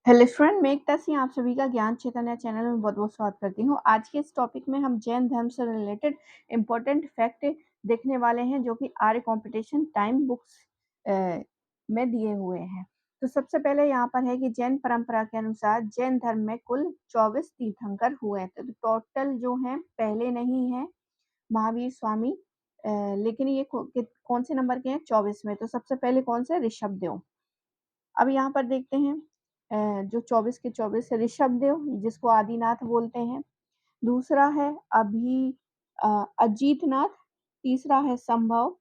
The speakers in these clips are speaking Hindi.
हेलो स्टूडेंट, मैं एकता सिंह आप सभी का ज्ञान चैतन्य चैनल में बहुत-बहुत स्वागत करती हूँ। आज के इस टॉपिक में हम जैन धर्म से रिलेटेड इम्पोर्टेंट फैक्ट देखने वाले हैं जो कि आर्य कॉम्पिटिशन टाइम बुक्स में दिए हुए हैं। तो सबसे पहले यहाँ पर है कि जैन परंपरा के अनुसार जैन धर्म में कुल 24 तीर्थंकर हुए थे। तो टोटल जो हैं पहले नहीं है महावीर स्वामी, लेकिन ये कौन से नंबर के हैं 24 में। तो सबसे पहले कौन से ऋषभदेव। अब यहाँ पर देखते हैं जो 24 के 24 है ऋषभदेव जिसको आदिनाथ बोलते हैं। दूसरा है अजीतनाथ, तीसरा है संभव,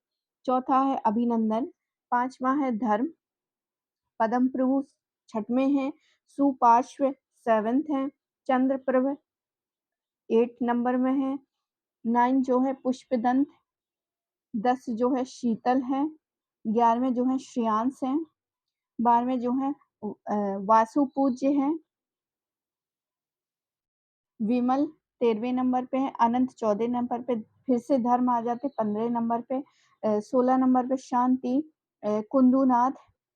चौथा है अभिनंदन, पांचवा है धर्म, पदम प्रभु छठवें हैं, सुपार्श्व सेवेंथ है, चंद्रप्रभ 8 नंबर में है, 9 जो है पुष्पदंत, 10 जो है शीतल है, 11वें जो है श्रेयांश है, 12वें जो है वासु पूज्य है, विमल 13वें नंबर पे है, अनंत 14 नंबर पे, फिर से धर्म आ जाते 15 नंबर पे, 16 नंबर पे शांति, कुंदुनाथ,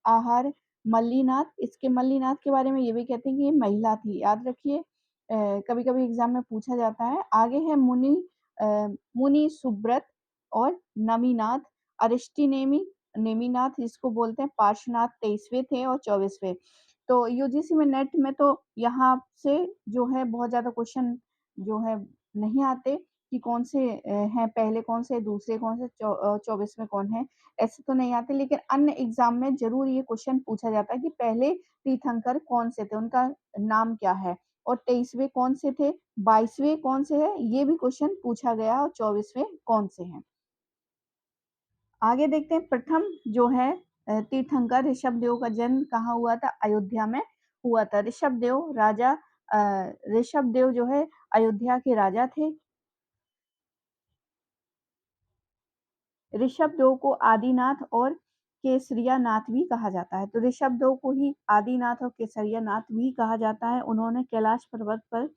आहार, मल्लीनाथ। इसके मल्लीनाथ के बारे में ये भी कहते हैं कि ये महिला थी, याद रखिए, कभी-कभी एग्जाम में पूछा जाता है। आगे है मुनि सुब्रत और नमीनाथ, अरिष्टनेमी नेमिनाथ जिसको बोलते हैं, पार्श्वनाथ 23वें थे और 24वें। तो यूजीसी में नेट में तो यहाँ से जो है बहुत ज़्यादा क्वेश्चन जो है नहीं आते कि कौन से हैं, पहले कौन से, दूसरे कौन से, 24 में कौन है, ऐसे तो नहीं आते। लेकिन अन्य एग्जाम में ज़रूर ये क्वेश्चन पूछा जाता है कि पहले तीर्थंकर कौन से थे, उनका नाम क्या है, और 23वें कौन से थे, 22वें कौन से है, ये भी क्वेश्चन पूछा गया, और 24वें कौन से हैं। आगे देखते हैं प्रथम जो है तीर्थंकर ऋषभदेव का जन्म कहाँ हुआ था, अयोध्या में हुआ था। ऋषभदेव जो है अयोध्या के राजा थे। ऋषभदेव को आदिनाथ और केसरिया नाथ भी कहा जाता है। तो ऋषभदेव को ही आदिनाथ और केसरिया नाथ भी कहा जाता है। उन्होंने कैलाश पर्वत पर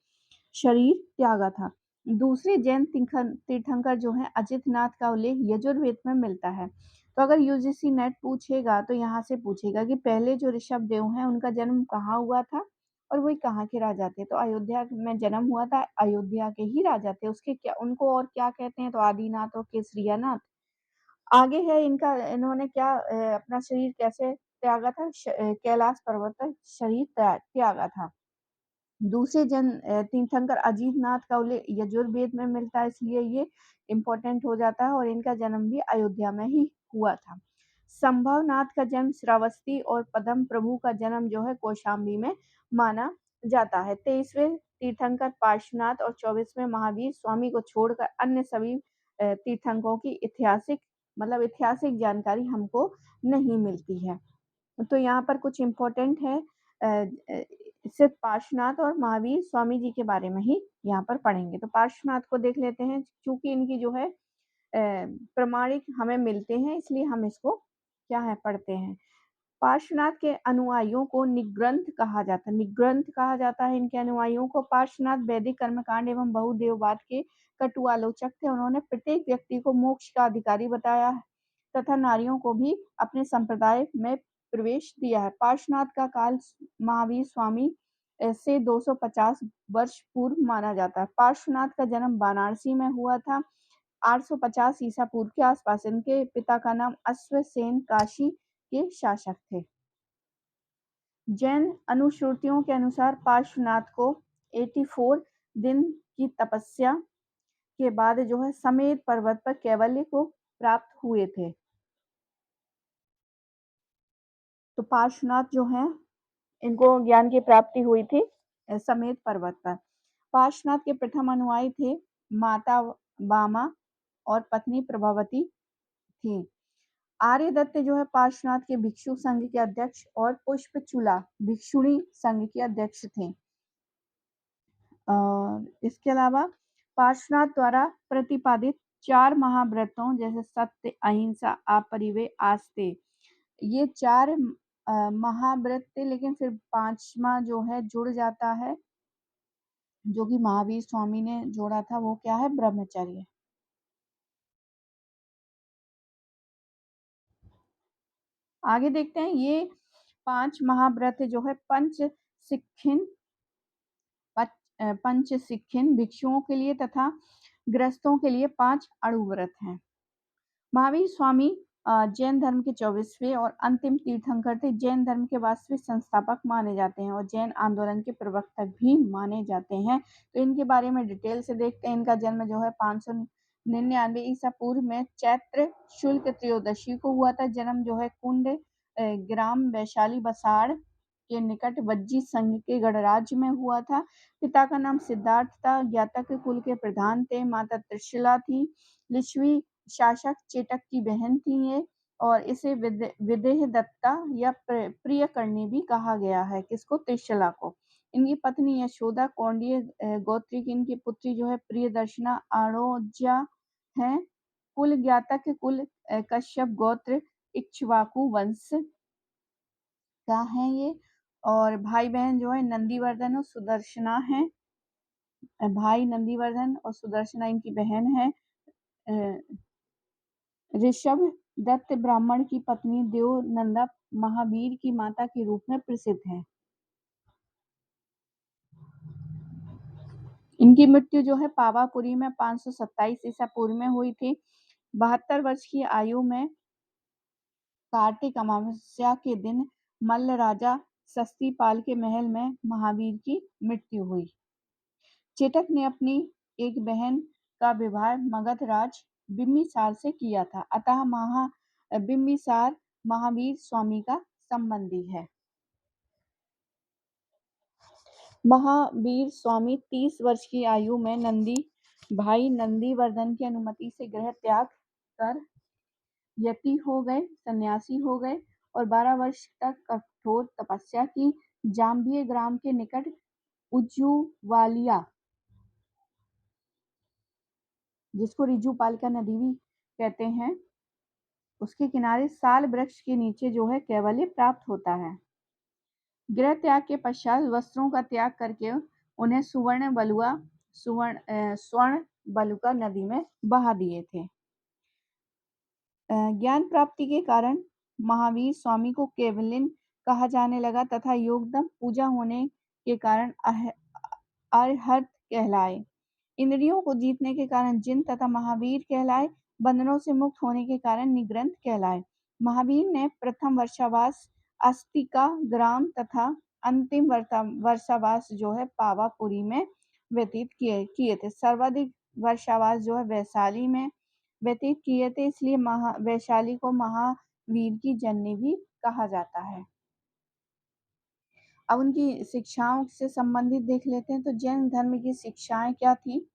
शरीर त्यागा था। दूसरे जैन तीर्थंकर जो है अजितनाथ का उल्लेख यजुर्वेद में मिलता है। तो अगर यूजीसी नेट पूछेगा तो यहाँ से पूछेगा कि पहले जो ऋषभदेव हैं उनका जन्म कहाँ हुआ था और वो कहाँ के राजा थे। तो अयोध्या में जन्म हुआ था, अयोध्या के ही राजा थे। उसके क्या, उनको और क्या कहते हैं, तो आदिनाथ और केसरिया नाथ। आगे है इनका, इन्होंने क्या अपना शरीर कैसे त्यागा था, कैलाश पर्वत पर शरीर त्यागा था। दूसरे तीर्थंकर अजीतनाथ का उल्लेख यजुर्वेद में मिलता है, इसलिए ये इम्पोर्टेंट हो जाता है, और इनका जन्म भी अयोध्या में ही हुआ था। संभवनाथ का जन्म श्रावस्ती और पद्म प्रभु का जन्म जो है कौशाम्बी में माना जाता है। 23वें तीर्थंकर पार्श्वनाथ और 24वें महावीर स्वामी को छोड़कर अन्य सभी तीर्थंकरों की ऐतिहासिक जानकारी हमको नहीं मिलती है। तो यहाँ पर कुछ इम्पोर्टेंट है, सिर्फ पार्श्वनाथ और महावीर स्वामी जी के बारे में ही यहाँ पर पढ़ेंगे। तो पार्श्वनाथ को देख लेते हैं, क्योंकि इनकी जो है प्रमाणिक हमें मिलते हैं, इसलिए हम इसको क्या है पढ़ते हैं। पार्श्वनाथ के अनुयायियों को निग्रंथ कहा जाता है। निग्रंथ कहा जाता है इनके अनुयायियों को। पार्श्वनाथ वैदिक कर्मकांड एवं बहुदेववाद के कटु आलोचक थे। उन्होंने प्रत्येक व्यक्ति को मोक्ष का अधिकारी बताया तथा नारियों को भी अपने संप्रदाय में प्रवेश दिया है। पार्श्वनाथ का काल महावीर स्वामी से 250 वर्ष पूर्व माना जाता है। पार्श्वनाथ का जन्म वाराणसी में हुआ था 850 ईसा पूर्व के आसपास। इनके पिता का नाम अश्वसेन काशी के शासक थे। जैन अनुश्रुतियों के अनुसार पार्श्वनाथ को 84 दिन की तपस्या के बाद जो है समेत पर्वत पर कैवल्य को प्राप्त हुए थे। तो पार्श्वनाथ जो हैं इनको ज्ञान की प्राप्ति हुई थी समेत पर्वत पर। पार्श्वनाथ के प्रथम अनुयायी थे माता बामा और पत्नी प्रभावती थी। आर्यदत्त जो है पार्श्वनाथ के भिक्षु संघ के अध्यक्ष और पुष्पचूला भिक्षुणी संघ के अध्यक्ष थे। इसके अलावा पार्श्वनाथ द्वारा प्रतिपादित 4 महाव्रतों जैसे सत्य, अहिंसा, अपरिग्रह, आस्ते, ये 4 महाव्रत थे, लेकिन फिर 5वां जो है जुड़ जाता है, जो कि महावीर स्वामी ने जोड़ा था, वो क्या है, ब्रह्मचर्य। आगे देखते हैं, ये 5 महाव्रत जो है पंच सिक्खिन भिक्षुओं के लिए तथा गृहस्थों के लिए 5 अणु व्रत हैं। महावीर स्वामी जैन धर्म के 24वें और अंतिम तीर्थंकर थे। जैन धर्म के वास्तविक संस्थापक माने जाते हैं और जैन आंदोलन के प्रवर्तक भी माने जाते हैं। तो इनके बारे में डिटेल से देखते हैं। इनका जन्म जो है 599 ईसा पूर्व में चैत्र शुक्ल त्रयोदशी को हुआ था। जन्म जो है कुंड ग्राम वैशाली बसाड़ के निकट वज्जी संघ के गणराज्य में हुआ था। पिता का नाम सिद्धार्थ था। ज्ञातक कुल के प्रधान थे। माता त्रिशला थी। लिच्छवी शासक चेटक की बहन थी ये, और इसे विदेह दत्ता या प्रियकर्णी भी कहा गया है। किसको? त्रिशला को। इनकी पत्नी यशोदा कौंडिय गोत्री की इनकी पुत्री जो है प्रियदर्शना अणोजा है। कुल ज्ञातक कुल कश्यप गोत्र इक्ष्वाकु वंश का है ये। और भाई बहन जो है नंदीवर्धन और सुदर्शना है। भाई नंदीवर्धन और सुदर्शना इनकी बहन है। ऋषभ दत्त ब्राह्मण की पत्नी देवनंदा महावीर की माता के रूप में प्रसिद्ध है। इनकी मृत्यु जो है पावापुरी में 527 ईसा पूर्व में हुई थी। 72 वर्ष की आयु में कार्तिक अमावस्या के दिन मल्ल राजा सस्तीपाल के महल में महावीर की मृत्यु हुई। चेटक ने अपनी एक बहन का विवाह मगध राज बिम्बिसार से किया था, अतः बिम्बिसार महावीर स्वामी का संबंधी है। महावीर स्वामी 30 वर्ष की आयु में भाई नंदीवर्धन की अनुमति से गृह त्याग कर यति हो गए, सन्यासी हो गए और 12 वर्ष तक कठोर तपस्या की। जाम्बिया ग्राम के निकट उज्जुवालिया, जिसको रिजुपालिका नदी भी कहते हैं, उसके किनारे साल वृक्ष के नीचे जो है कैवल्य प्राप्त होता है। गृह त्याग के पश्चात वस्त्रों का त्याग करके उन्हें स्वर्ण बलुका नदी में बहा दिए थे। ज्ञान प्राप्ति के कारण महावीर स्वामी को केवलिन कहा जाने लगा तथा योगदम पूजा होने के कारण अरहत कहलाए। इंद्रियों को जीतने के कारण जिन तथा महावीर कहलाए। बंधनों से मुक्त होने के कारण निग्रंथ कहलाए। महावीर ने प्रथम वर्षावास अस्तिका ग्राम तथा अंतिम वर्षावास जो है पावापुरी में व्यतीत किए थे। सर्वाधिक वर्षावास जो है वैशाली में व्यतीत किए थे, इसलिए वैशाली को महावीर की जननी भी कहा जाता है। अब उनकी शिक्षाओं से संबंधित देख लेते हैं। तो जैन धर्म की शिक्षाएं क्या थी?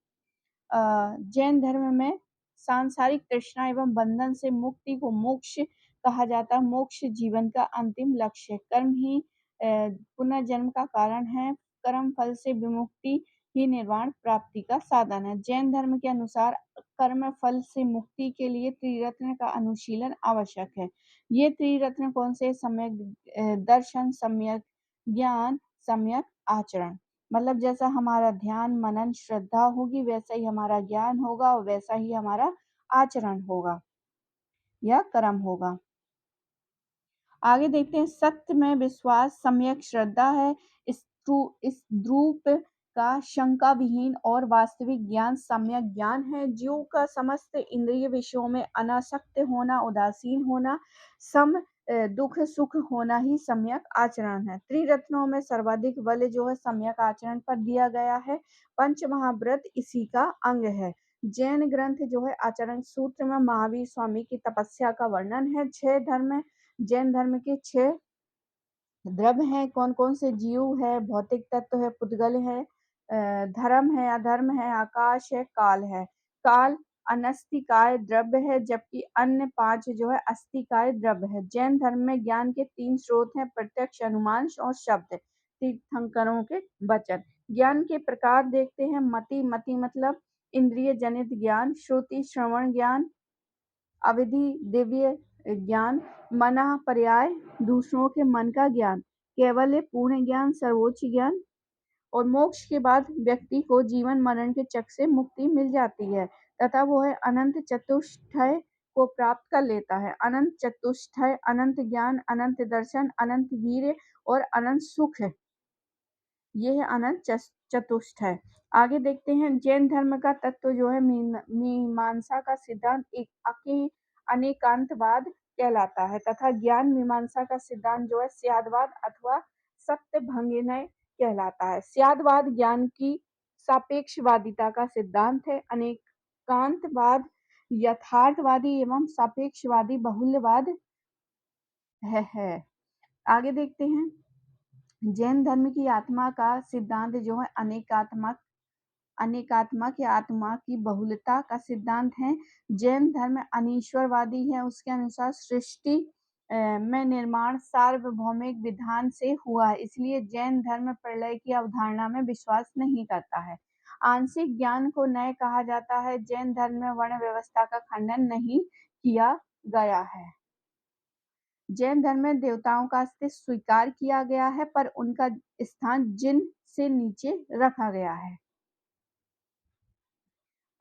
जैन धर्म में सांसारिक तृष्णा एवं बंधन से मुक्ति को मोक्ष कहा जाता है। मोक्ष जीवन का अंतिम लक्ष्य है। कर्म ही पुनर्जन्म का कारण है। कर्म फल से विमुक्ति ही निर्वाण प्राप्ति का साधन है। जैन धर्म के अनुसार कर्म फल से मुक्ति के लिए त्रिरत्न का अनुशीलन आवश्यक है। ये त्रिरत्न कौन से? सम्यक दर्शन, सम्यक ज्ञान, सम्यक आचरण। मतलब जैसा हमारा ध्यान, मनन, श्रद्धा होगी, वैसा ही हमारा ज्ञान होगा और वैसा ही हमारा आचरण होगा या कर्म होगा। आगे देखते हैं। सत्य में विश्वास सम्यक श्रद्धा है। इस ध्रुप का शंका विहीन और वास्तविक ज्ञान सम्यक ज्ञान है। जीव का समस्त इंद्रिय विषयों में अनासक्त होना, उदासीन होना, सम दुख सुख होना ही सम्यक आचरण है। त्रिरत्नों में सर्वाधिक बल जो है सम्यक आचरण पर दिया गया है। पंच महाव्रत इसी का अंग है। जैन ग्रंथ जो है आचरण सूत्र में महावीर स्वामी की तपस्या का वर्णन है। 6 धर्म जैन धर्म के 6 द्रव्य हैं। कौन कौन से? जीव है, भौतिक तत्व है, पुद्गल है, धर्म है, अधर्म है, आकाश है, काल है। काल अनस्तिकाय द्रव्य है, जबकि अन्य 5 जो है अस्तिकाय द्रव्य है। जैन धर्म में ज्ञान के 3 स्रोत हैं, प्रत्यक्ष, अनुमान और शब्द। तीर्थंकरों के वचन। ज्ञान के प्रकार देखते हैं। मति मतलब इंद्रिय जनित ज्ञान। श्रुति श्रवण ज्ञान। अविधि दिव्य ज्ञान। मनः पर्याय दूसरों के मन का ज्ञान। केवल पूर्ण ज्ञान, सर्वोच्च ज्ञान। और मोक्ष के बाद व्यक्ति को जीवन मरण के चक्र से मुक्ति मिल जाती है तथा वो है अनंत चतुष्टय को प्राप्त कर लेता है। अनंत चतुष्टय, अनंत ज्ञान, अनंत दर्शन, अनंत वीर्य और अनंत सुख है। ये है अनंत चतुष्टय। आगे देखते हैं जैन धर्म का तत्व जो है मीमांसा का सिद्धांत एक अनेकांतवाद कहलाता है तथा ज्ञान मीमांसा का सिद्धांत जो है स्यादवाद अथवा सत्यभंगिनय कहलाता है। स्यादवाद ज्ञान की सापेक्षवादिता का सिद्धांत है। अनेकांतवाद यथार्थवादी एवं सापेक्षवादी बहुल्यवाद है। आगे देखते हैं जैन धर्म की आत्मा का सिद्धांत जो है अनेकात्मक या आत्मा की बहुलता का सिद्धांत है। जैन धर्म अनीश्वरवादी है। उसके अनुसार सृष्टि में निर्माण सार्वभौमिक विधान से हुआ है, इसलिए जैन धर्म प्रलय की अवधारणा में विश्वास नहीं करता है। आंशिक ज्ञान को नय कहा जाता है। जैन धर्म में वर्ण व्यवस्था का खंडन नहीं किया गया है। जैन धर्म में देवताओं का अस्तित्व स्वीकार किया गया है पर उनका स्थान जिन से नीचे रखा गया है।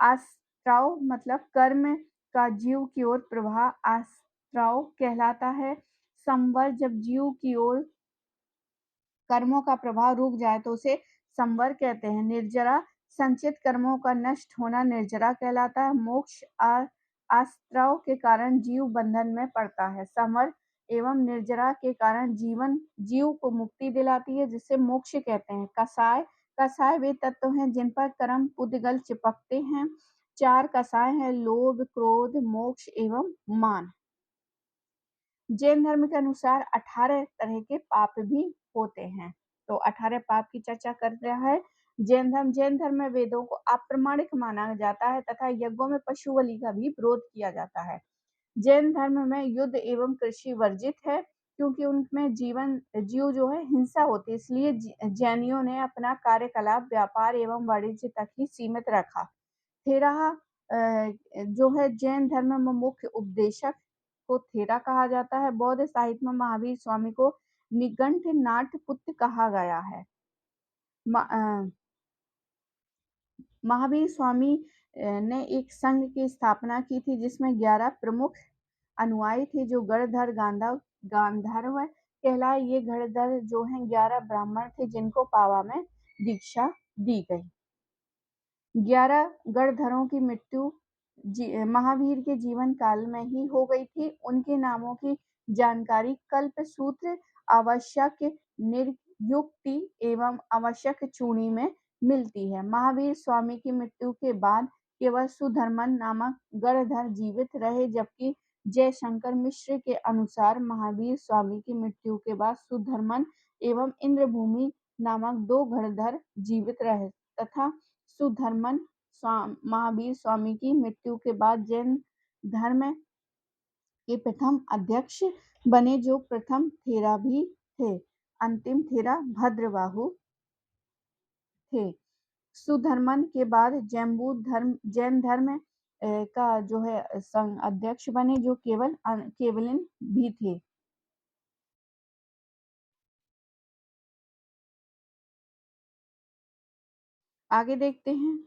आस्त्राव मतलब कर्म का जीव की ओर प्रवाह आस्त्राव कहलाता है। संवर जब जीव की ओर कर्मों का प्रभाव रुक जाए तो उसे संवर कहते हैं। निर्जरा संचित कर्मों का नष्ट होना निर्जरा कहलाता है। मोक्ष आस्त्राव के कारण जीव बंधन में पड़ता है। संवर एवं निर्जरा के कारण जीव को मुक्ति दिलाती है जिसे मोक्ष कहते हैं। कसाय वे तत्व हैं जिन पर कर्म पुद्गल चिपकते हैं। 4 कसाय हैं लोभ, क्रोध, मोक्ष एवं मान। जैन धर्म के अनुसार 18 तरह के पाप भी होते हैं। तो 18 पाप की चर्चा कर रहा है जैन धर्म में वेदों को अप्रामाणिक माना जाता है तथा यज्ञों में पशु बलि का भी विरोध किया जाता है। जैन धर्म में युद्ध एवं कृषि वर्जित है क्योंकि उनमें जीव जो है हिंसा होती है, इसलिए जैनियों ने अपना कार्यकलाप व्यापार एवं वाणिज्य तक ही सीमित रखा। 13 जो है जैन धर्म में मुख्य उपदेशक को थेरा कहा जाता है। बौद्ध साहित्य में महावीर स्वामी को निगंठनाथ पुत्र कहा गया है। महावीर स्वामी ने एक संघ की स्थापना की थी जिसमें 11 प्रमुख अनुयायी थे जो गणधर गांधर्व कहलाए। ये गणधर जो हैं 11 ब्राह्मण थे जिनको पावा में दीक्षा दी गई। 11 गणधरों की मृत्यु महावीर के जीवन काल में ही हो गई थी। उनके नामों की जानकारी कल्प सूत्र, आवश्यक निरुक्ति एवं आवश्यक चूड़ी में मिलती है। महावीर स्वामी की मृत्यु के बाद केवल सुधर्मन नामक गणधर जीवित रहे जबकि जयशंकर मिश्र के अनुसार महावीर स्वामी की मृत्यु के बाद सुधर्मन एवं इंद्रभूमि नामक 2 गणधर जीवित रहे तथा सुधर्मन महावीर स्वामी की मृत्यु के बाद जैन धर्म के प्रथम अध्यक्ष बने जो प्रथम थेरा भी थे। अंतिम थेरा भद्रबाहु थे। सुधर्मन के बाद जैन धर्म का जो है अध्यक्ष बने जो केवलिन भी थे। आगे देखते हैं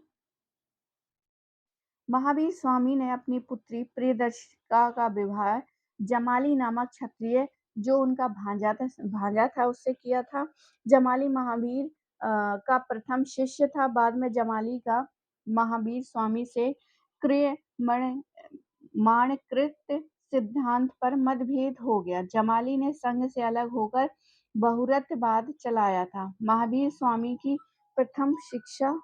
महावीर स्वामी ने अपनी पुत्री प्रियदर्शिका का विवाह जमाली नामक क्षत्रिय जो उनका भांजा था उससे किया था। जमाली महावीर का प्रथम शिष्य था। बाद में जमाली का महावीर स्वामी से क्रियमाणकृत सिद्धांत पर मतभेद हो गया। जमाली ने संघ से अलग होकर बहुरतवाद चलाया था। महावीर स्वामी की प्रथम शिक्षा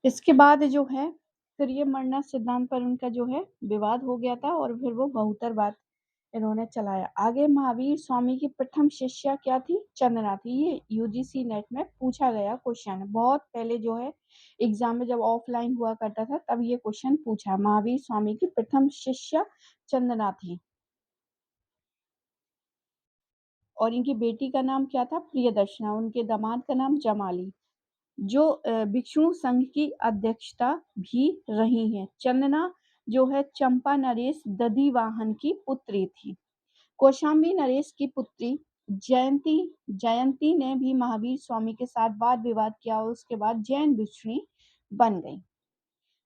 इसके बाद जो है क्रियमणना सिद्धांत पर उनका जो है विवाद हो गया था और फिर वो बहुतरवाद इन्होंने चलाया। आगे महावीर स्वामी की प्रथम शिष्या क्या थी? चंदना थी। ये यूजीसी नेट में पूछा गया क्वेश्चन है। बहुत पहले जो है एग्जाम में जब ऑफलाइन हुआ करता था तब ये क्वेश्चन पूछा। महावीर स्वामी की प्रथम शिष्या चंदना थी और इनकी बेटी का नाम क्या था? प्रियदर्शना। उनके दामाद का नाम जमाली जो भिक्षु संघ की अध्यक्षता भी रही हैं। चंदना जो है चंपा नरेश दधिवाहन की पुत्री थी। कौशाम्बी नरेश की पुत्री जयंती जयंती ने भी महावीर स्वामी के साथ वाद विवाद किया और उसके बाद जैन भिक्षुणी बन गई।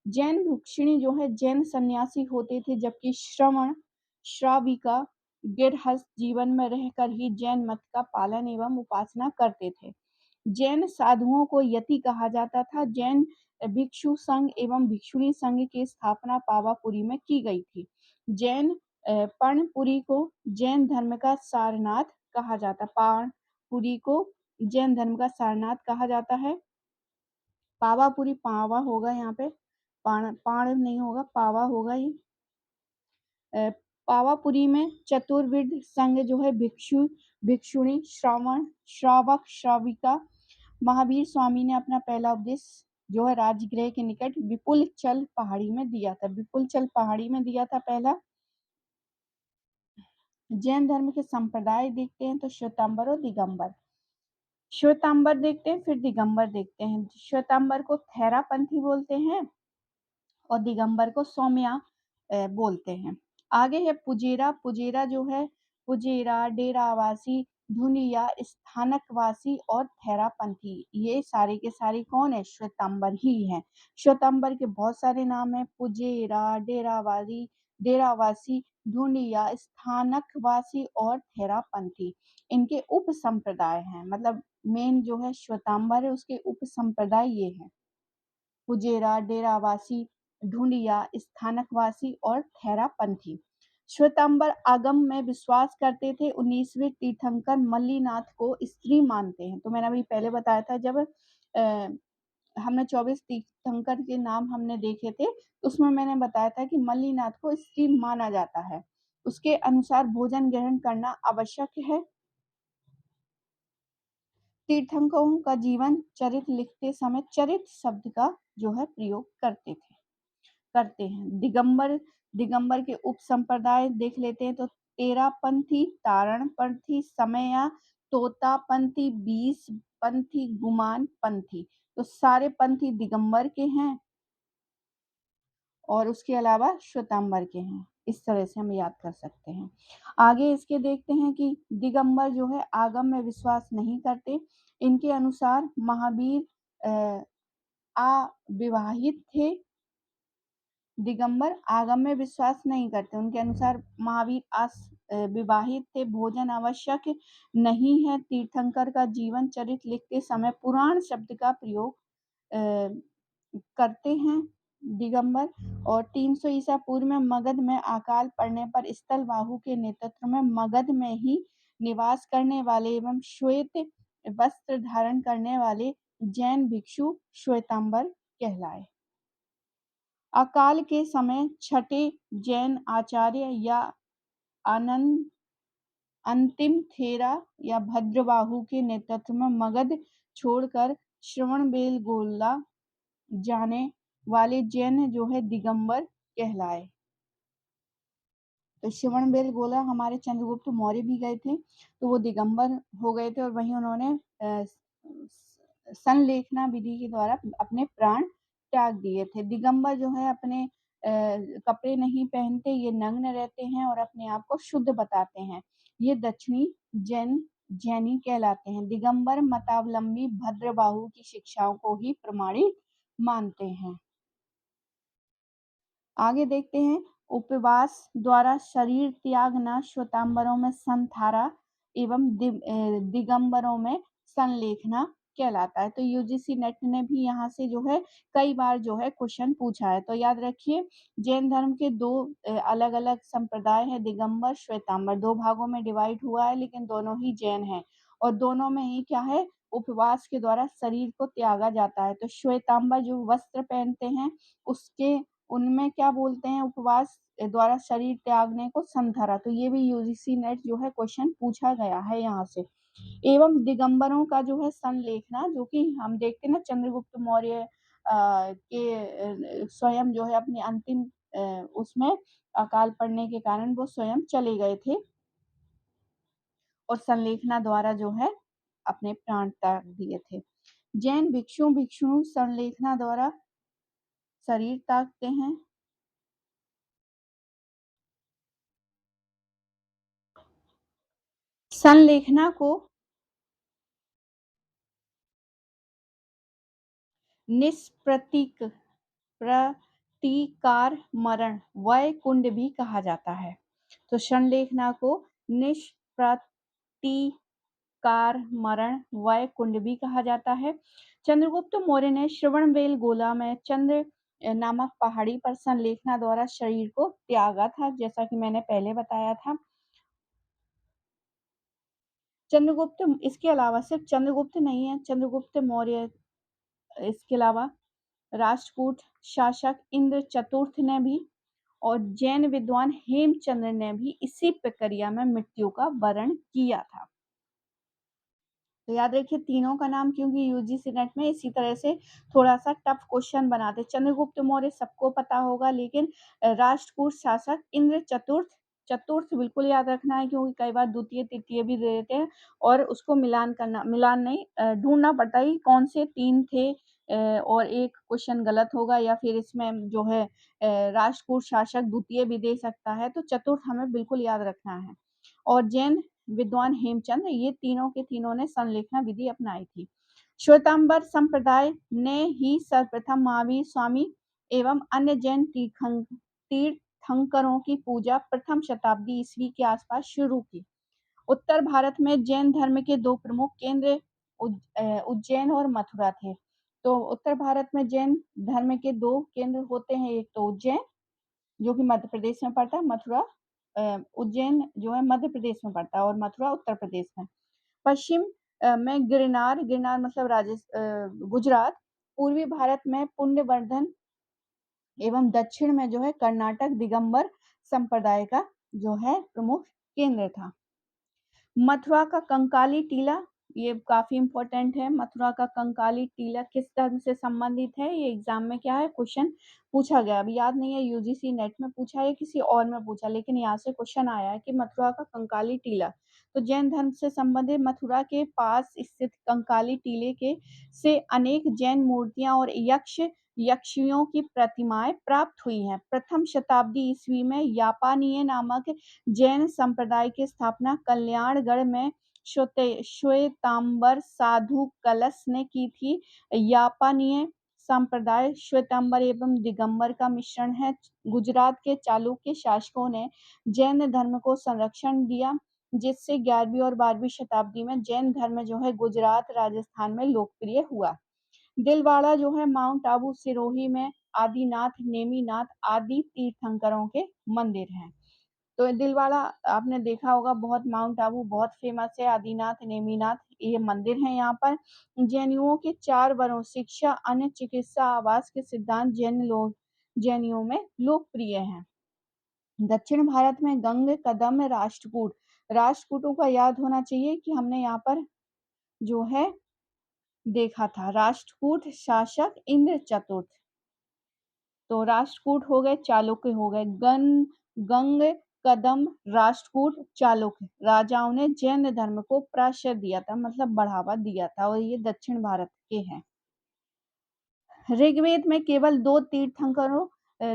जैन भिक्षुणी जो है जैन सन्यासी होते थे, जबकि श्रवण श्राविका गिरहस्थ जीवन में रहकर ही जैन मत का पालन एवं उपासना करते थे। जैन साधुओं को यति कहा जाता था। जैन भिक्षु संघ एवं भिक्षुणी संघ की स्थापना पावापुरी में की गई थी। जैन पर्णपुरी को जैन धर्म का सारनाथ कहा जाता। पर्णपुरी को जैन धर्म का सारनाथ कहा जाता है। पावापुरी पावा होगा यहाँ पे, पाण नहीं होगा, पावा होगा ये। पावापुरी में चतुर्विध संघ जो है भिक्षु भिक्षुणी श्रावण श्रावक श्राविका। महावीर स्वामी ने अपना पहला उपदेश जो है राजगृह के निकट विपुलचल पहाड़ी में दिया था। विपुलचल पहाड़ी में दिया था पहला। जैन धर्म के संप्रदाय देखते हैं तो श्वेतांबर और दिगंबर। श्वेतांबर देखते हैं, फिर दिगंबर देखते हैं। श्वेतांबर को थेरापंथी बोलते हैं और दिगंबर को सौम्या बोलते हैं। आगे है पुजेरा। पुजेरा जो है पुजेरा, डेरावासी, धुनिया, स्थानकवासी और थेरापंथी, ये सारे के सारे कौन है? श्वेतांबर ही है। श्वेतांबर के बहुत सारे नाम है, पुजेरा, डेरावासी, धुनिया, स्थानकवासी और थेरापंथी। इनके उप संप्रदाय हैं, मतलब मेन जो है श्वेतांबर है उसके उप संप्रदाय ये हैं, पुजेरा, डेरावासी, ढूंढिया, स्थानकवासी और थेरापंथी। श्वेतांबर आगम में विश्वास करते थे। 19वें तीर्थंकर मल्लीनाथ को स्त्री मानते हैं। तो मैंने अभी पहले बताया था, जब हमने 24 तीर्थंकर के नाम हमने देखे थे, उसमें मैंने बताया था कि मल्लीनाथ को स्त्री माना जाता है। उसके अनुसार भोजन ग्रहण करना आवश्यक है। तीर्थंकरों का जीवन चरित्र लिखते समय चरित्र शब्द का जो है प्रयोग करते हैं। दिगंबर के उप संप्रदाय देख लेते हैं तो तेरापंथी, तारणपंथी, समया, तोतापंथी, बीस पंथी, गुमान पंथी। तो सारे पंथी दिगंबर के हैं और उसके अलावा श्वेतांबर के हैं। इस तरह से हम याद कर सकते हैं। आगे इसके देखते हैं कि दिगंबर जो है आगम में विश्वास नहीं करते। इनके अनुसार महावीर अविवाहित थे। दिगंबर आगम में विश्वास नहीं करते। उनके अनुसार महावीर विवाहित थे। भोजन आवश्यक नहीं है। तीर्थंकर का जीवन चरित्र लिखते समय पुराण शब्द का प्रयोग करते हैं दिगंबर। और 300 ईसा पूर्व में मगध में अकाल पड़ने पर स्थलवाहु के नेतृत्व में मगध में ही निवास करने वाले एवं श्वेत वस्त्र धारण करने वाले जैन भिक्षु श्वेतांबर कहलाए। अकाल के समय छठे जैन आचार्य या अंतिम थेरा या भद्रबाहु के नेतृत्व में मगध छोड़कर श्रवणबेलगोला जाने वाले जैन जो है दिगंबर कहलाए। तो श्रवणबेलगोला हमारे चंद्रगुप्त मौर्य भी गए थे, तो वो दिगंबर हो गए थे और वहीं उन्होंने संलेखना विधि के द्वारा अपने प्राण त्याग दिए थे। दिगंबर जो है अपने कपड़े नहीं पहनते, ये नग्न रहते हैं और अपने आप को शुद्ध बताते हैं। ये दक्षिणी जैनी कहलाते हैं। दिगंबर मतावलंबी भद्रबाहु की शिक्षाओं को ही प्रमाणित मानते हैं। आगे देखते हैं, उपवास द्वारा शरीर त्यागना श्वेतांबरों में संथारा एवं दिगंबरों में संलेखना कहलाता है। तो यूजीसी नेट ने भी यहाँ से जो है कई बार जो है क्वेश्चन पूछा है। तो याद रखिए, जैन धर्म के दो अलग अलग संप्रदाय है, दिगंबर श्वेतांबर। दो भागों में डिवाइड हुआ है, लेकिन दोनों ही जैन हैं और दोनों में ही क्या है, उपवास के द्वारा शरीर को त्यागा जाता है। तो श्वेतांबर जो वस्त्र पहनते हैं उसके उनमें क्या बोलते हैं, उपवास द्वारा शरीर त्यागने को संथारा। तो ये भी यूजीसी नेट जो है क्वेश्चन पूछा गया है यहाँ से। एवं दिगंबरों का जो है संलेखना, जो कि हम देखते हैं ना चंद्रगुप्त मौर्य के स्वयं जो है अपने अंतिम उसमें अकाल पड़ने के कारण वो स्वयं चले गए थे और संलेखना द्वारा जो है अपने प्राण त्याग दिए थे। जैन भिक्षु संलेखना द्वारा शरीर त्यागते हैं। संलेखना को निष्प्रतीक प्रतिकारमरण वयकुंड भी कहा जाता है। तो संलेखना को निष्प्रतीकारमरण वयकुंड भी कहा जाता है। चंद्रगुप्त मौर्य ने श्रवणबेलगोला में चंद्र नामक पहाड़ी पर संलेखना द्वारा शरीर को त्यागा था, जैसा कि मैंने पहले बताया था। चंद्रगुप्त इसके अलावा सिर्फ चंद्रगुप्त नहीं है, चंद्रगुप्त मौर्य इसके अलावा राष्ट्रकूट शासक इंद्र चतुर्थ ने भी और जैन विद्वान हेमचंद्र ने भी इसी प्रक्रिया में मृत्यु का वरण किया था। तो याद रखिए तीनों का नाम, क्योंकि यूजीसी नेट में इसी तरह से थोड़ा सा टफ क्वेश्चन बनाते। चंद्रगुप्त मौर्य सबको पता होगा, लेकिन राष्ट्रकूट शासक इंद्र चतुर्थ, चतुर्थ बिल्कुल याद रखना है, क्योंकि कई बार द्वितीय तृतीय भी दे देते हैं और उसको मिलान करना, मिलान नहीं ढूंढना पड़ता है कौन से तीन थे और एक क्वेश्चन गलत होगा, या फिर इसमें जो है राष्ट्रकूट शासक द्वितीय भी दे सकता है। तो चतुर्थ हमें बिल्कुल याद रखना है। और जैन विद्वान हेमचंद, ये तीनों के तीनों ने संलेखना विधि अपनाई थी। श्वेतांबर संप्रदाय ने ही सर्वप्रथम महावीर स्वामी एवं अन्य जैन तीर्थंकरों की पूजा प्रथम शताब्दी ईस्वी के आसपास शुरू की। उत्तर भारत में जैन धर्म के दो प्रमुख केंद्र उज्जैन और मथुरा थे। तो उत्तर भारत में जैन धर्म के दो केंद्र होते हैं, एक तो उज्जैन जो कि मध्य प्रदेश में पड़ता है, मथुरा उज्जैन जो है मध्य प्रदेश में पड़ता है और मथुरा उत्तर प्रदेश में। पश्चिम में गिरनार, गिरनार मतलब गुजरात, पूर्वी भारत में पुण्यवर्धन एवं दक्षिण में जो है कर्नाटक दिगंबर संप्रदाय का जो है प्रमुख केंद्र था। मथुरा का कंकाली टीला, ये काफी इंपॉर्टेंट है। मथुरा का कंकाली टीला किस धर्म से संबंधित है, ये एग्जाम में क्या है क्वेश्चन पूछा गया। अभी याद नहीं है यूजीसी नेट में पूछा है किसी और में पूछा, लेकिन यहाँ से क्वेश्चन आया है कि मथुरा का कंकाली टीला। तो जैन धर्म से संबंधित मथुरा के पास स्थित कंकाली टीले के से अनेक जैन मूर्तियां और यक्षियों की प्रतिमाएं प्राप्त हुई हैं। प्रथम शताब्दी ईस्वी में यापानीय नामक जैन संप्रदाय की स्थापना कल्याणगढ़ में श्वेतांबर साधु कलश ने की थी। यापानीय संप्रदाय श्वेतांबर एवं दिगंबर का मिश्रण है। गुजरात के चालुक्य शासकों ने जैन धर्म को संरक्षण दिया, जिससे 11वीं और 12वीं शताब्दी में जैन धर्म जो है गुजरात राजस्थान में लोकप्रिय हुआ। दिलवाड़ा जो है माउंट आबू सिरोही में आदिनाथ नेमीनाथ आदि तीर्थंकरों के मंदिर हैं। तो दिलवाड़ा आपने देखा होगा, बहुत माउंट आबू बहुत फेमस है, आदिनाथ नेमीनाथ ये मंदिर है। यहाँ पर जैनियों के 4 वरों शिक्षा अन्य चिकित्सा आवास के सिद्धांत जैनियों में लोकप्रिय हैं। दक्षिण भारत में गंग कदम राष्ट्रकूट, राष्ट्रकूटों का याद होना चाहिए कि हमने यहाँ पर जो है देखा था राष्ट्रकूट शासक इंद्र चतुर्थ। तो राष्ट्रकूट हो गए, चालुक्य हो गए। गंग कदम राष्ट्रकूट चालुक्य राजाओं ने जैन धर्म को प्राश्रय दिया था, मतलब बढ़ावा दिया था, और ये दक्षिण भारत के हैं। ऋग्वेद में केवल 2 तीर्थंकरों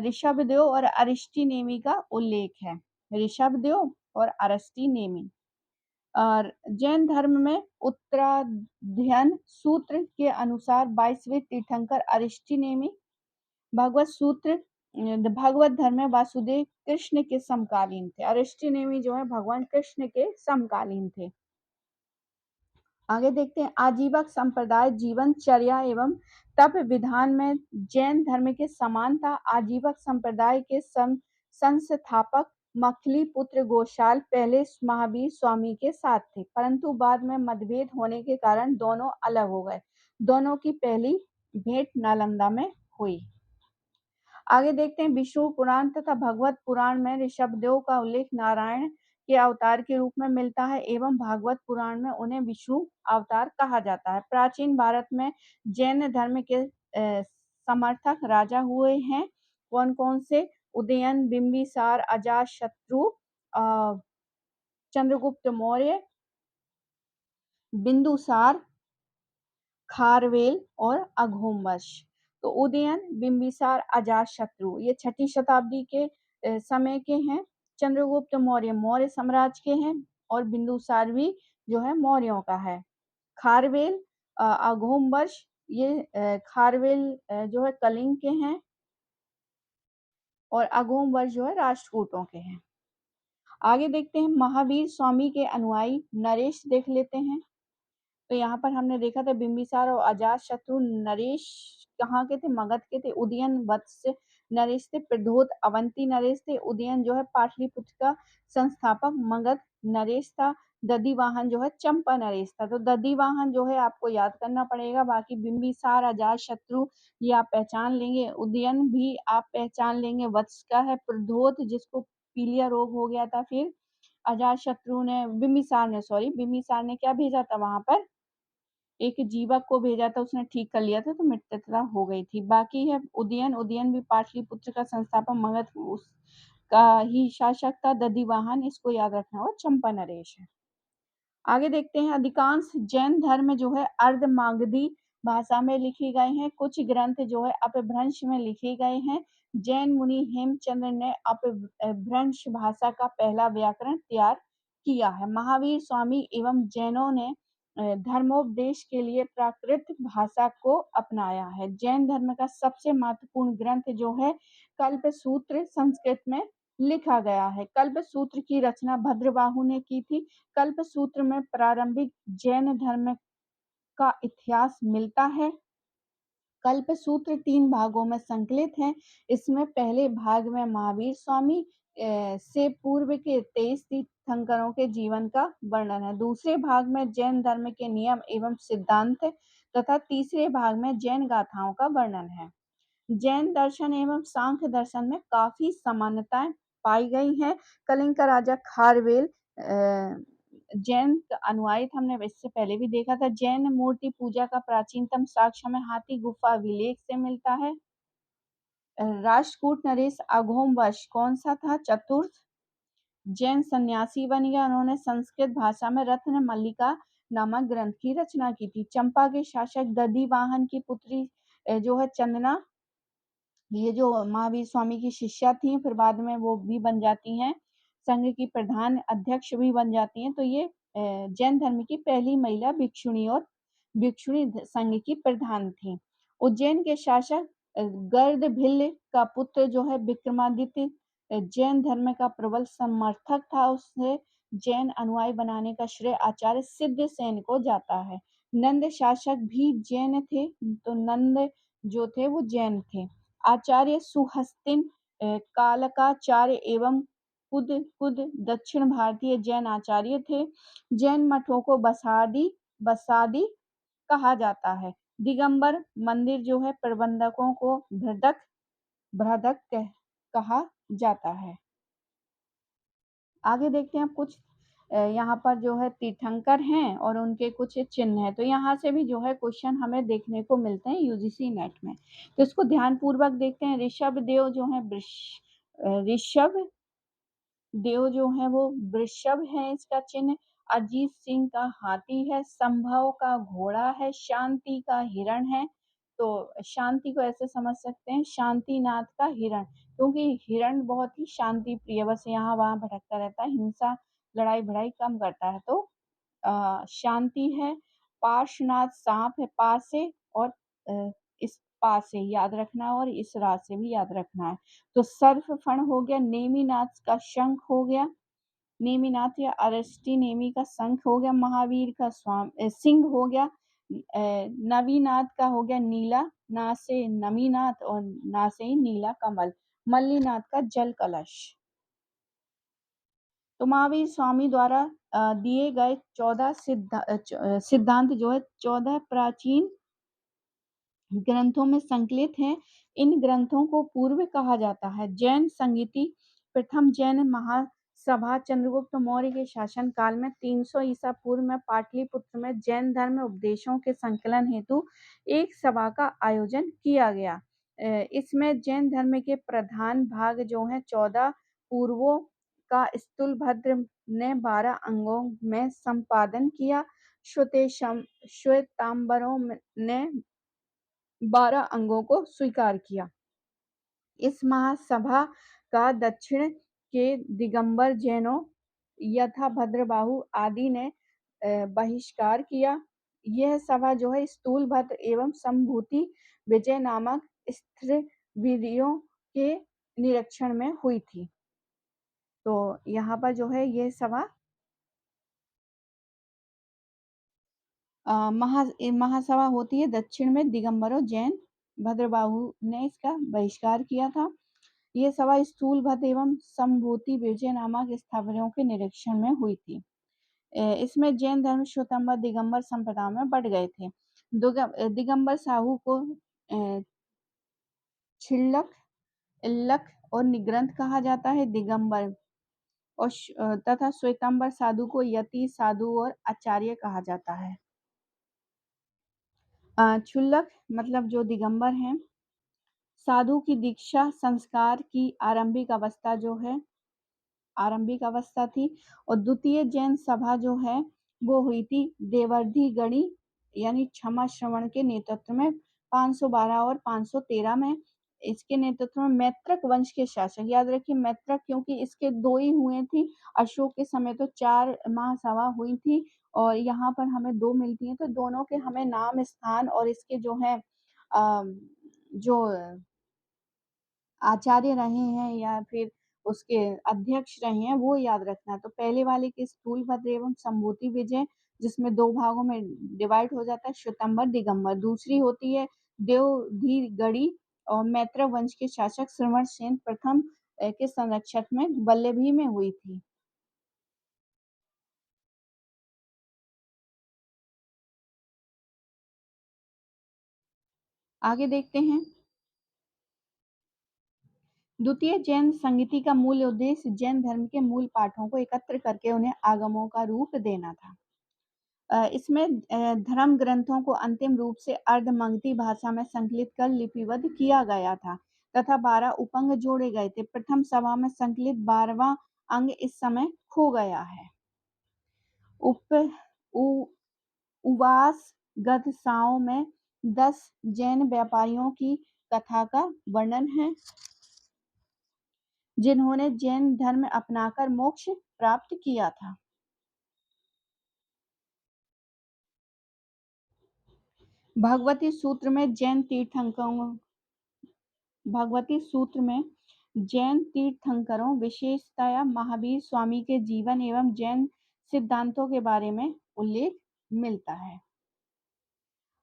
ऋषभदेव और अरिष्टनेमि का उल्लेख है। ऋषभदेव और अरिष्टनेमि। और जैन धर्म में उत्तराध्ययन सूत्र के अनुसार 22वें तीर्थंकर अरिष्टनेमि भागवत सूत्र भागवत धर्म में वासुदेव कृष्ण के समकालीन थे। अरिष्टनेमि जो है भगवान कृष्ण के समकालीन थे। आगे देखते हैं आजीवक संप्रदाय जीवनचर्या एवं तप विधान में जैन धर्म के समान था। आजीवक संप्रदाय के संस्थापक मखली पुत्र गोशाल पहले महावीर स्वामी के साथ थे, परंतु बाद में मतभेद होने के कारण दोनों अलग हो गए। दोनों की पहली भेंट नालंदा में हुई। आगे देखते हैं विष्णु पुराण तथा भगवत पुराण में ऋषभदेव का उल्लेख नारायण के अवतार के रूप में मिलता है एवं भागवत पुराण में उन्हें विष्णु अवतार कहा जाता है। प्राचीन भारत में जैन धर्म के समर्थक राजा हुए हैं। कौन कौन से? उदयन, बिंबिसार, अजातशत्रु, चंद्रगुप्त मौर्य, बिंदुसार, खारवेल और अघोमवश। तो उदयन, बिंबिसार, अजातशत्रु ये 6ठी शताब्दी के समय के हैं। चंद्रगुप्त मौर्य मौर्य साम्राज्य के हैं। और बिंदुसार भी जो है मौर्यों का है। खारवेल अघोम वर्ष ये खारवेल जो है कलिंग के हैं और अघोम वर्ष जो है राष्ट्रकूटों के हैं। आगे देखते हैं महावीर स्वामी के अनुयायी नरेश देख लेते हैं। तो यहाँ पर हमने देखा था बिंबिसार और अजातशत्रु नरेश कहाँ के थे? मगध के थे। उदयन वत्स नरेश थे। प्रद्योत अवंती नरेश थे। उदयन जो है पाटलिपुत्र का संस्थापक मगध नरेश था। दधिवाहन जो है चंपा नरेश था। तो दधिवाहन जो है आपको याद करना पड़ेगा। बाकी बिंबिसार अजातशत्रु ये आप पहचान लेंगे। उदयन भी आप पहचान लेंगे। वत्स का है। प्रद्योत जिसको पीलिया रोग हो गया था। फिर अजातशत्रु ने बिंबिसार ने क्या भेजा था वहां पर? एक जीवक को भेजा था, उसने ठीक कर लिया था तो मित्रता हो गई थी। बाकी है उदयन भी पाटलिपुत्र का संस्थापक मगध उसका ही शासक था। दधिवाहन इसको याद रखना और चंपा नरेश है। आगे देखते हैं अधिकांश जैन धर्म जो है अर्धमागधी भाषा में लिखे गए हैं। कुछ ग्रंथ जो है अपभ्रंश में लिखे गए हैं। जैन मुनि हेमचंद्र ने अपभ्रंश भाषा का पहला व्याकरण तैयार किया है। महावीर स्वामी एवं जैनों ने धर्मोपदेश के लिए प्राकृत भाषा को अपनाया है। जैन धर्म का सबसे महत्वपूर्ण ग्रंथ जो है कल्पसूत्र संस्कृत में लिखा गया है। कल्पसूत्र की रचना भद्रबाहु ने की थी। कल्पसूत्र में प्रारंभिक जैन धर्म का इतिहास मिलता है। कल्पसूत्र 3 भागों में संकलित है। इसमें पहले भाग में महावीर स्वामी से पूर्व के 23 तीर्थंकरों के जीवन का वर्णन है। दूसरे भाग में जैन धर्म के नियम एवं सिद्धांत तथा तीसरे भाग में जैन गाथाओं का वर्णन है। जैन दर्शन एवं सांख्य दर्शन में काफी समानताएं पाई गई हैं। कलिंग का राजा खारवेल जैन अनुयायी था। हमने इससे पहले भी देखा था। जैन मूर्ति पूजा का प्राचीनतम साक्ष्य हमें हाथी गुफा अभिलेख से मिलता है। राष्ट्रकूट नरेश अघोम वर्ष कौन सा था? चतुर्थ जैन सन्यासी बन गया। उन्होंने संस्कृत भाषा में रत्न मल्लिका नामक ग्रंथ की रचना की थी। चंपा के शासक दधिवाहन की पुत्री जो है चंदना, ये जो महावीर स्वामी की शिष्या थी, फिर बाद में वो भी बन जाती हैं संघ की प्रधान अध्यक्ष भी बन जाती हैं। तो ये जैन धर्म की पहली महिला भिक्षुणी और भिक्षुणी संघ की प्रधान थी। उज्जैन के शासक गर्दभिल्ल का पुत्र जो है विक्रमादित्य जैन धर्म का प्रबल समर्थक था। उसने जैन अनुयायी बनाने का श्रेय आचार्य सिद्धसेन को जाता है। नंद शासक भी जैन थे। तो नंद जो थे वो जैन थे। आचार्य सुहस्तिन कालकाचार्य एवं कुद कुद दक्षिण भारतीय जैन आचार्य थे। जैन मठों को बसादी कहा जाता है। दिगंबर मंदिर जो है प्रबंधकों को भ्रदक कहा जाता है। आगे देखते हैं कुछ यहाँ पर जो है तीर्थंकर हैं और उनके कुछ चिन्ह हैं। तो यहाँ से भी जो है क्वेश्चन हमें देखने को मिलते हैं यूजीसी नेट में। तो इसको ध्यान पूर्वक देखते हैं। ऋषभ देव जो है ऋषभ देव जो है वो वृषभ है इसका चिन्ह। अजीत सिंह का हाथी है। संभव का घोड़ा है। शांति का हिरण है। तो शांति को ऐसे समझ सकते हैं शांतिनाथ का हिरण, क्योंकि हिरण बहुत ही शांति प्रिय, बस यहाँ वहां भटकता रहता है, हिंसा लड़ाई भड़ाई कम करता है। तो शांति है। पार्श्वनाथ सांप है। पासे और इस पासे याद रखना है और इस रात से भी याद रखना है। तो सर्फ फण हो गया। नेमिनाथ का शंख हो गया। नेमिनाथ या अरष्टी नेमी का शंख हो गया। महावीर का सिंह हो गया। नवीनाथ का हो गया नीला ना से नमीनाथ और ना से ही नीला कमल। मल्लीनाथ का जल कलश। तो महावीर स्वामी द्वारा दिए गए 14 सिद्धांत जो है 14 प्राचीन ग्रंथों में संकलित हैं। इन ग्रंथों को पूर्व कहा जाता है। जैन संगीति प्रथम जैन महासभा चंद्रगुप्त मौर्य के शासन काल में 300 ईसा पूर्व में पाटलिपुत्र में जैन धर्म उपदेशों के संकलन हेतु एक सभा का आयोजन किया गया। इसमें जैन धर्म के प्रधान भाग जो है 14 पूर्वों का स्थूलभद्र ने 12 अंगों में संपादन किया। श्वेतांबरों ने 12 अंगों को स्वीकार किया। इस महासभा का दक्षिण के दिगंबर जैनों यथा भद्रबाहु आदि ने बहिष्कार किया। यह सभा जो है स्थूलभद्र एवं संभूति विजय नामक स्त्रीवीरों के निरीक्षण में हुई थी। तो यहाँ पर जो है ये सभा महासभा होती है दक्षिण में दिगंबरों जैन भद्रबाहु ने इसका बहिष्कार किया था। ये सभा स्थूलभद्र एवं संभूति विजय नामक स्थावरों के निरीक्षण में हुई थी। इसमें जैन धर्म श्वेतांबर दिगंबर संप्रदाय में बढ़ गए थे। दिगंबर साहू को छिल्लक इल्लक और निग्रंथ कहा जाता है। दिगंबर और तथा श्वेतांबर साधु को यति साधु और आचार्य कहा जाता है। क्षुल्लक मतलब जो दिगंबर हैं, साधु की दीक्षा संस्कार की आरंभिक अवस्था जो है आरंभिक अवस्था थी। और द्वितीय जैन सभा जो है वो हुई थी देवर्धि गणी यानी क्षमा श्रवण के नेतृत्व में 512 और 513 में। इसके नेतृत्व में मैत्रक वंश के शासक, याद रखिए मैत्रक, क्योंकि इसके दो ही हुए थी। अशोक के समय तो 4 महासभा हुई थी और यहाँ पर हमें 2 मिलती हैं, तो दोनों के हमें नाम स्थान और इसके जो है जो आचार्य रहे हैं या फिर उसके अध्यक्ष रहे हैं वो याद रखना। तो पहले वाले के स्थूलभद्र एवं संभूति विजय जिसमें 2 भागों में डिवाइड हो जाता है श्वेतांबर दिगंबर। दूसरी होती है देवधिगढ़ी और मैत्र वंश के शासक श्रवण सेन प्रथम के संरक्षक में वल्लभी में हुई थी। आगे देखते हैं। द्वितीय जैन संगीति का मूल उद्देश्य जैन धर्म के मूल पाठों को एकत्र करके उन्हें आगमों का रूप देना था। इसमें धर्म ग्रंथों को अंतिम रूप से अर्धमगधी भाषा में संकलित कर लिपिबद्ध किया गया था तथा 12 उपअंग जोड़े गए थे। प्रथम सभा में संकलित 12वां अंग इस समय खो गया है। उवास गधसाओं में 10 जैन व्यापारियों की कथा का वर्णन है जिन्होंने जैन धर्म अपनाकर मोक्ष प्राप्त किया था। भगवती सूत्र में जैन तीर्थंकरों विशेषतया महावीर स्वामी के जीवन एवं जैन सिद्धांतों के बारे में उल्लेख मिलता है।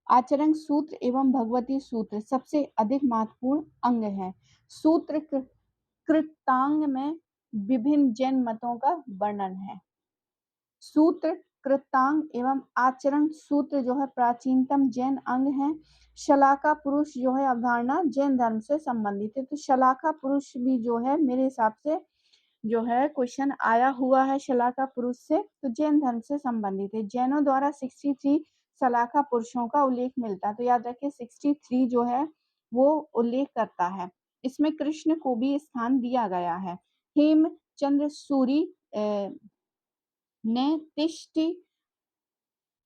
आचरण सूत्र एवं भगवती सूत्र सबसे अधिक महत्वपूर्ण अंग है। सूत्र कृतांग में विभिन्न जैन मतों का वर्णन है। सूत्र कृतांग एवं आचरण सूत्र जो है प्राचीनतम जैन अंग है। शलाका पुरुष जो है अवधारणा जैन धर्म से संबंधित है। तो शलाका पुरुष भी जो है मेरे हिसाब से जो है क्वेश्चन आया हुआ है शलाका पुरुष से, तो जैन धर्म से संबंधित है। जैनों द्वारा 63 शलाका पुरुषों का उल्लेख मिलता है। तो याद रखिए 63 जो है वो उल्लेख करता है। इसमें कृष्ण को भी स्थान दिया गया है। हेमचंद्र सूरी ने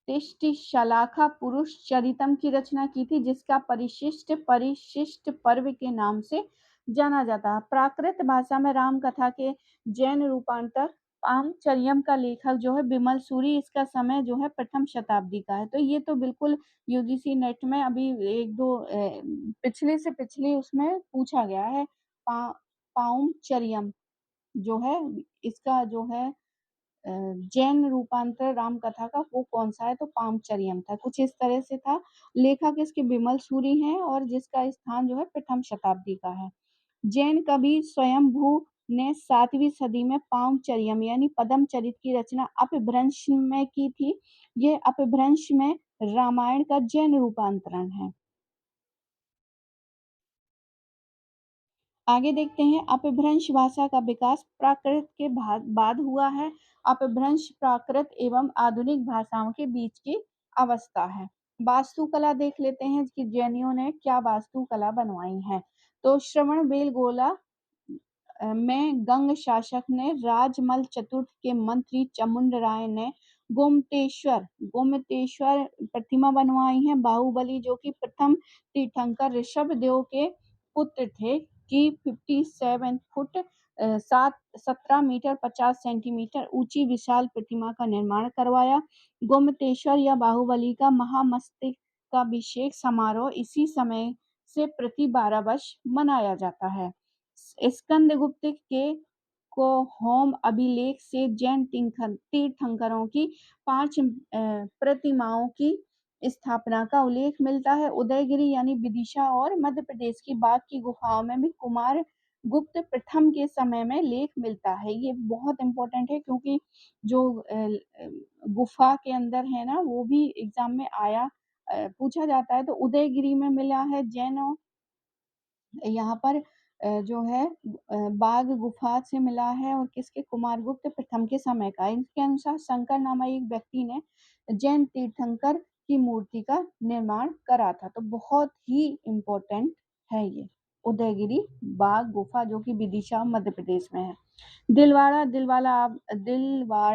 तिष्टि शलाका पुरुष चरितम की रचना की थी जिसका परिशिष्ट पर्व के नाम से जाना जाता है। प्राकृत भाषा में राम कथा के जैन रूपांतर पामचर्यम का लेखक जो है विमल सूरी, इसका समय जो है प्रथम शताब्दी का है। तो ये तो बिल्कुल यूजीसी नेट में अभी एक दो पिछले से पिछले उसमें पूछा गया है। पाउमचर्यम जो है इसका जो है जैन रूपांतर राम कथा का वो कौन सा है, तो पामचर्यम था। कुछ इस तरह से था। लेखक इसके विमल सूरी हैं और जिसका स्थान जो है प्रथम शताब्दी का है। जैन कवि स्वयंभू ने 7वीं सदी में पामचर्यम यानी पद्म चरित की रचना अपभ्रंश में की थी। यह अपभ्रंश में रामायण का जैन रूपांतरण है। आगे देखते हैं। अपभ्रंश भाषा का विकास प्राकृत के बाद हुआ है। अपभ्रंश प्राकृत एवं आधुनिक भाषाओं के बीच की अवस्था है। वास्तुकला देख लेते हैं कि जैनियों ने क्या वास्तुकला बनवाई है। तो श्रवण बेलगोला में गंग शासक ने राजमल चतुर्थ के मंत्री चामुंड राय ने गोमतेश्वर प्रतिमा बनवाई है। बाहुबली जो कि प्रथम तीर्थंकर ऋषभ देव के पुत्र थे की 57 फुट 17 मीटर 50 सेंटीमीटर ऊंची विशाल प्रतिमा का निर्माण करवाया। गोमतेश्वर या बाहुबली का महामस्तकाभिषेक समारोह इसी समय से प्रति 12 वर्ष मनाया जाता है। स्कंदगुप्त के को होम अभिलेख से जैन तीर्थंकरों की 5 प्रतिमाओं की स्थापना का उल्लेख मिलता है। उदयगिरी यानी विदिशा और मध्य प्रदेश की बाघ की गुफाओं में भी कुमार गुप्त प्रथम के समय में लेख मिलता है। ये बहुत इम्पोर्टेंट है क्योंकि जो गुफा के अंदर है ना वो भी एग्जाम में आया पूछा जाता है। तो उदयगिरी में मिला है जैनों यहाँ पर जो है बाघ गुफा से मिला है और किसके कुमारगुप्त प्रथम के समय का। इसके अनुसार शंकर नामक एक व्यक्ति ने जैन तीर्थंकर की मूर्ति का निर्माण करा था। तो बहुत ही इम्पोर्टेंट है ये उदयगिरी बाघ गुफा जो कि विदिशा मध्य प्रदेश में है। दिलवाड़ा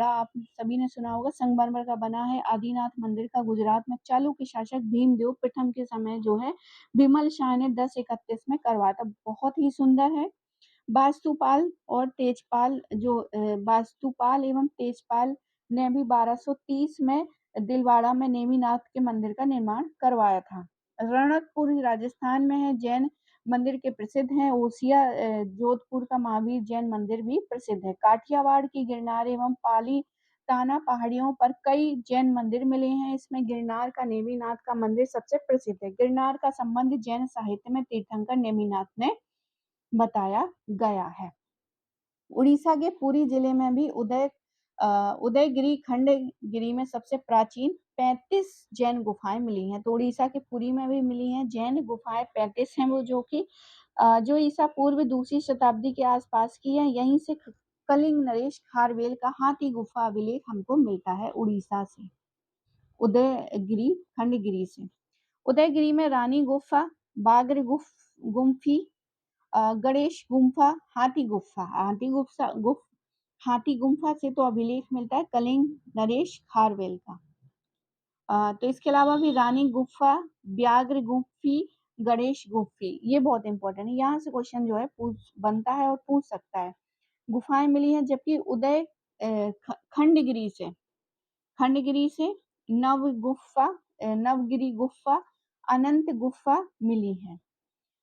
आप सभी ने सुना होगा, संगमरमर का बना है। आदिनाथ मंदिर का गुजरात में चालुक्य शासक भीमदेव प्रथम के समय जो है विमल शाह ने 1031 में करवाया था। बहुत ही सुंदर है। वास्तुपाल और तेजपाल जो वास्तुपाल एवं तेजपाल ने भी 1230 में दिलवाड़ा में नेमिनाथ के मंदिर का निर्माण करवाया था। रणकपुर राजस्थान में है, जैन मंदिर के प्रसिद्ध हैं। ओसिया जोधपुर का महावीर जैन मंदिर भी प्रसिद्ध है। काठियावाड़ की गिरनार एवं पाली ताना पहाड़ियों पर कई जैन मंदिर मिले हैं। इसमें गिरनार का नेमिनाथ का मंदिर सबसे प्रसिद्ध है। गिरनार का संबंध जैन साहित्य में तीर्थंकर नेमिनाथ ने बताया गया है। उड़ीसा के पुरी जिले में भी उदयगिरी खंडगिरी में सबसे प्राचीन 35 जैन गुफाएं मिली हैं। तो उड़ीसा के पुरी में भी मिली हैं जैन गुफाएं 35 हैं वो जो ईसा पूर्व दूसरी शताब्दी के आसपास की है। यहीं से कलिंग नरेश खारवेल का हाथी गुफा अभिलेख हमको मिलता है उड़ीसा से, उदयगिरी खंडगिरी से। उदयगिरी में रानी गुफा, बागर गुम्फी, गणेश गुम्फा, हाथी गुम्फा से तो अभिलेख मिलता है कलिंग नरेश खारवेल का। तो इसके अलावा भी रानी गुफा, व्याघ्र गुम्फी, गणेश गुम्फी, ये बहुत इंपॉर्टेंट है। यहाँ से क्वेश्चन जो है बनता है और पूछ सकता है। गुफाएं मिली हैं, जबकि खंडगिरी से नवगिरी गुफा, अनंत गुफा मिली है।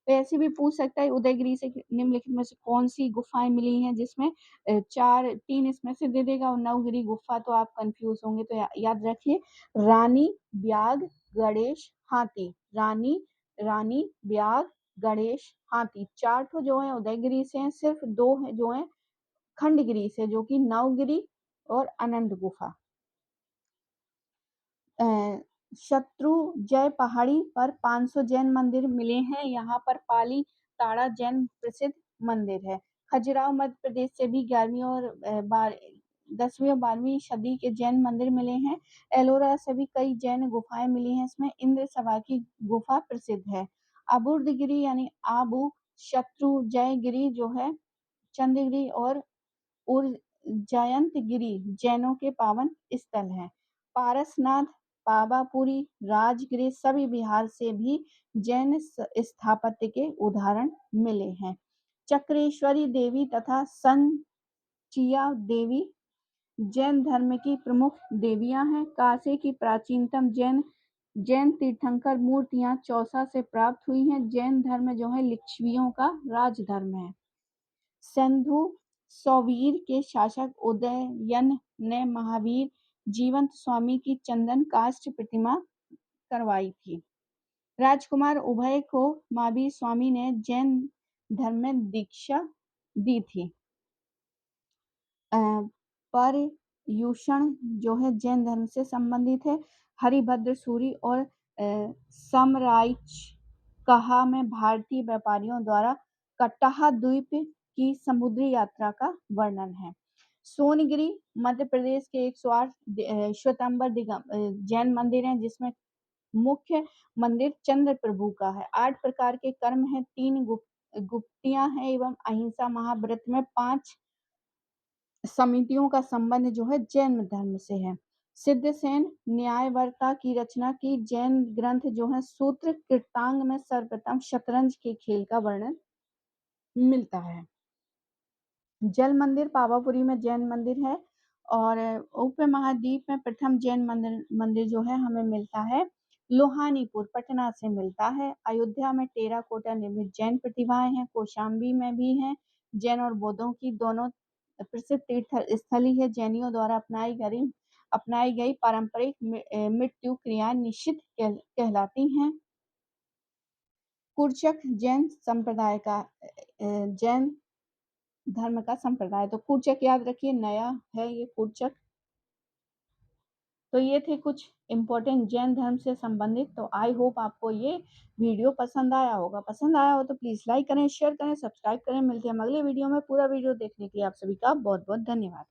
तो ऐसे भी पूछ सकता है उदयगिरी से निम्नलिखित में से कौन सी गुफाएं मिली हैं, जिसमें 3 इसमें से दे देगा और नवगिरी गुफा तो आप कंफ्यूज होंगे। तो याद रखिए रानी, व्याघ्र, गणेश, हाथी। रानी, व्याघ्र, गणेश, हाथी 4 तो जो है उदयगिरी से हैं, सिर्फ 2 है जो है खंडगिरी से, जो कि नवगिरी और अनंत गुफा। शत्रुंजय पहाड़ी पर 500 जैन मंदिर मिले हैं। यहाँ पर पाली ताड़ा जैन प्रसिद्ध मंदिर है। खजुराहो मध्य प्रदेश से भी 11वीं और 10वीं और 12वीं सदी के जैन मंदिर मिले हैं। एलोरा से भी कई जैन गुफाएं मिली हैं। इसमें इंद्र सभा की गुफा प्रसिद्ध है। अबुर्दगिरी यानी आबू शत्रुंजयगिरी जो है चंद्रगिरी और उज्जयंतगिरी जैनों के पावन स्थल हैं। पारसनाथ, पावापुरी, राजगिरी सभी बिहार से भी जैन स्थापत्य के उदाहरण मिले हैं। चक्रेश्वरी देवी तथा संचिया देवी जैन धर्म की प्रमुख देवियां हैं। काशी की प्राचीनतम जैन तीर्थंकर मूर्तियां चौसा से प्राप्त हुई हैं। जैन धर्म जो है लिच्छवियों का राजधर्म है। सिंधु सौवीर के शासक उदयन ने महावीर जीवंत स्वामी की चंदन काष्ठ प्रतिमा करवाई थी। राजकुमार उभय को महावीर स्वामी ने जैन धर्म में दीक्षा दी थी। पर्युषण जो है जैन धर्म से संबंधित है। हरिभद्र सूरी और समराइच कहा में भारतीय व्यापारियों द्वारा कटहा द्वीप की समुद्री यात्रा का वर्णन है। सोनगिरी मध्य प्रदेश के 108 श्वेतांबर जैन मंदिर हैं, जिसमें मुख्य मंदिर चंद्र प्रभु का है। 8 प्रकार के कर्म हैं, 3 गुप्तियां हैं एवं अहिंसा महाव्रत में 5 समितियों का संबंध जो है जैन धर्म से है। सिद्धसेन न्यायवर्ता की रचना की जैन ग्रंथ जो है सूत्र कृतांग में सर्वप्रथम शतरंज के खेल का वर्णन मिलता है। जल मंदिर पावापुरी में जैन मंदिर है और उपमहाद्वीप में प्रथम जैन मंदिर जो है हमें मिलता है लोहानीपुर पटना से मिलता है। अयोध्या में टेराकोटा निर्मित जैन प्रतिमाएं हैं। कौशाम्बी में भी हैं। जैन और बौद्धों की दोनों प्रसिद्ध तीर्थ स्थली है। जैनियों द्वारा अपनाई गई पारंपरिक मृत्यु क्रियाएं निषिद्ध कहलाती हैं। कुर्चक जैन संप्रदाय का जैन धर्म का संप्रदाय। तो कुर्चक याद रखिए, नया है ये कुर्चक। तो ये थे कुछ इम्पोर्टेंट जैन धर्म से संबंधित। तो आई होप आपको ये वीडियो पसंद आया होगा। पसंद आया हो तो प्लीज लाइक करें, शेयर करें, सब्सक्राइब करें। मिलते हैं हम अगले वीडियो में। पूरा वीडियो देखने के लिए आप सभी का बहुत बहुत धन्यवाद।